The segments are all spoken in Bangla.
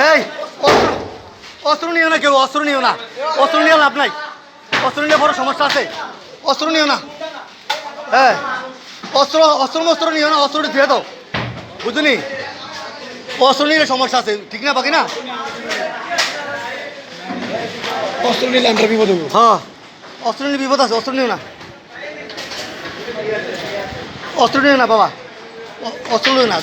এই অস্ত্র নিও না, কেউ অস্ত্র নিও না, অস্ত্র নিয়ে লাভ নাই, অস্ত্র নিয়ে বড় সমস্যা আছে, অস্ত্র নিও না। হ্যাঁ, অস্ত্র নিও না, অস্ত্রটা দিয়ে দাও, বুঝলি? অস্ত্র নিলে সমস্যা আছে, ঠিক না? বাকি না অস্ত্র নিলে আমরা বিপদ হবো। হ্যাঁ, অস্ত্র নিলে বিপদ আছে, অস্ত্র নিও না, অস্ত্র নিও না বাবা, অস্ত্র নিও না।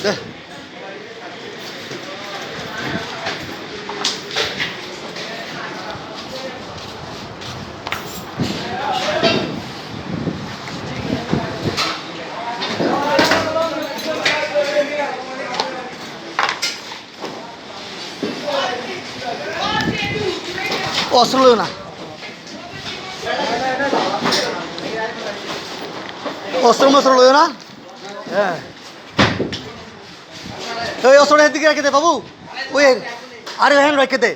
অস্ত্র লইও না, অস্ত্র লইও না। হ্যাঁ, ওই অস্ত্রটা এদিকে রেখে দে বাবু, ওই আরে হ্যাঁ রেখে দে,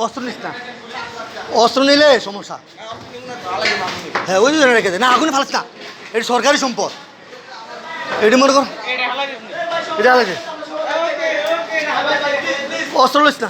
অস্ত্র নিস না, অস্ত্র নিলে সমস্যা। হ্যাঁ, ওই জন্য রেখে দে, না আগুনে ফালাস না, এটা সরকারি সম্পদ, এটি মনে কর, এটা আলাদা, অস্ত্র লিস না।